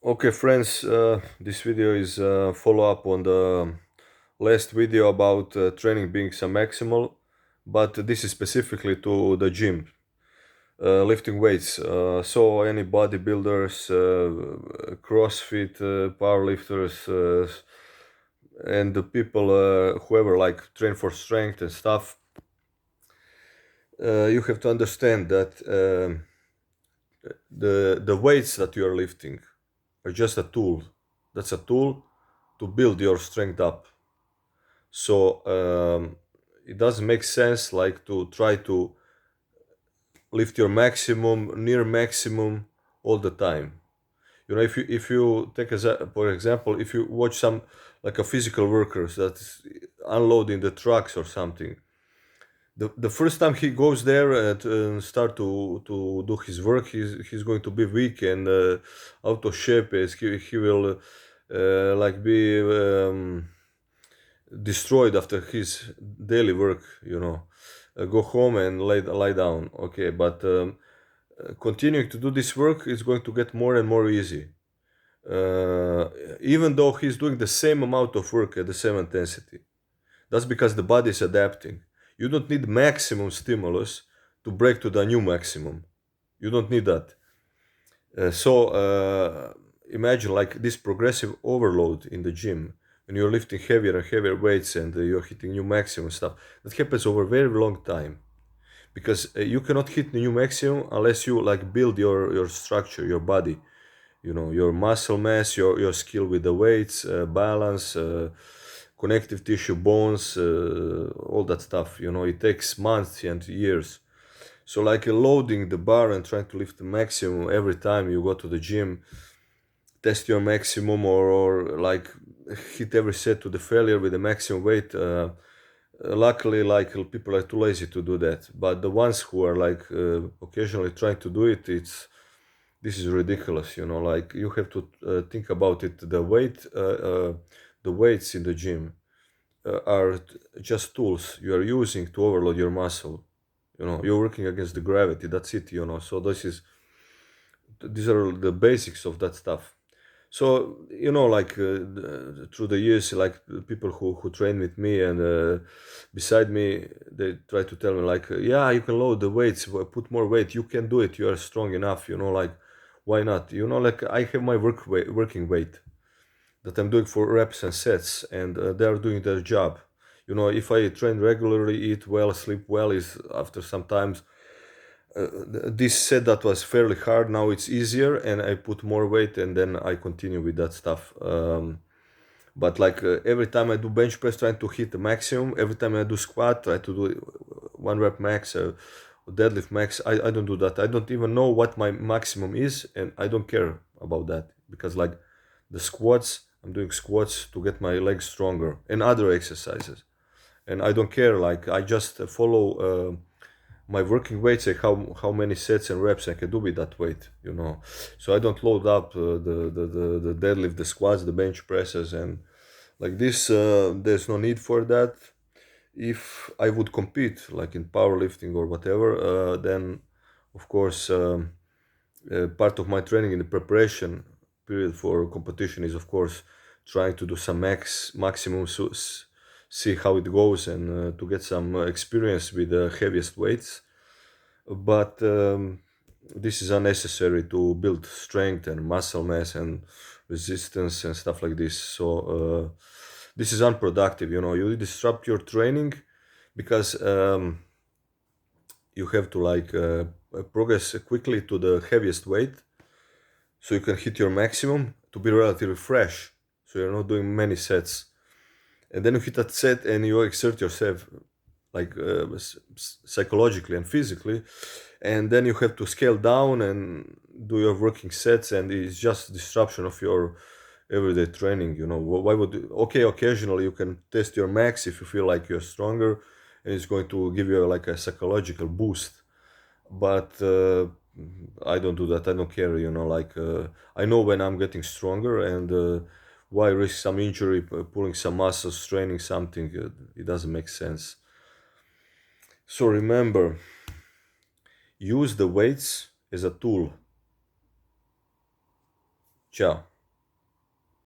Okay, friends, this video is follow-up on the last video about training being some maximal, but this is specifically to the gym, lifting weights. So any bodybuilders, CrossFit, powerlifters, and the people, whoever like train for strength and stuff, you have to understand that the weights that you are lifting are just a tool. That's a tool to build your strength up. So it doesn't make sense like to try to lift your maximum, near maximum all the time. You know, if you take as a, for example, if you watch some like a physical workers that's unloading the trucks or something, the first time he goes there and start to do his work, he's going to be weak and out of shape. As he will like be destroyed after his daily work. Go home and lie down. Okay, but continuing to do this work is going to get more and more easy. Uh, Even though he's doing the same amount of work at the same intensity. That's because the body is adapting. You don't need maximum stimulus to break to the new maximum. You don't need that. So imagine like this progressive overload in the gym when you're lifting heavier and heavier weights and you're hitting new maximum stuff. That happens over a very long time because you cannot hit the new maximum unless you like build your structure, your body, your muscle mass, your skill with the weights, balance, connective tissue, bones, all that stuff. It takes months and years. So like loading the bar and trying to lift the maximum every time you go to the gym, test your maximum or like hit every set to the failure with the maximum weight. Luckily, like people are too lazy to do that. But the ones who are like occasionally trying to do it, this is ridiculous. Like you have to think about it. The weights in the gym are just tools you are using to overload your muscle. You're working against the gravity. That's it. So these are the basics of that stuff. So like through the years, like the people who train with me and beside me, they try to tell me like, yeah, you can load the weights, put more weight, you can do it, you are strong enough. Like why not? Like I have my working weight that I'm doing for reps and sets, and they are doing their job. If I train regularly, eat well, sleep well, is after some times this set that was fairly hard, now it's easier and I put more weight and then I continue with that stuff. But like every time I do bench press trying to hit the maximum, every time I do squat try to do one rep max, deadlift max, I don't do that. I don't even know what my maximum is and I don't care about that because like the squats, I'm doing squats to get my legs stronger and other exercises, and I don't care, like I just follow my working weight, say how many sets and reps I can do with that weight. So I don't load up the deadlift, the squats, the bench presses, and like this. There's no need for that. If I would compete, like in powerlifting or whatever, then of course part of my training in the preparation period for competition is of course trying to do some maximum, so see how it goes and to get some experience with the heaviest weights. But this is unnecessary to build strength and muscle mass and resistance and stuff like this. So this is unproductive. You disrupt your training because you have to like progress quickly to the heaviest weight so you can hit your maximum to be relatively fresh, so you're not doing many sets, and then you hit that set and you exert yourself like psychologically and physically, and then you have to scale down and do your working sets, and it's just disruption of your everyday training. Why would okay, occasionally you can test your max if you feel like you're stronger and it's going to give you like a psychological boost, but I don't do that. I don't care. Like I know when I'm getting stronger, and why risk some injury, pulling some muscles, straining something. It doesn't make sense. So remember, use the weights as a tool. Ciao.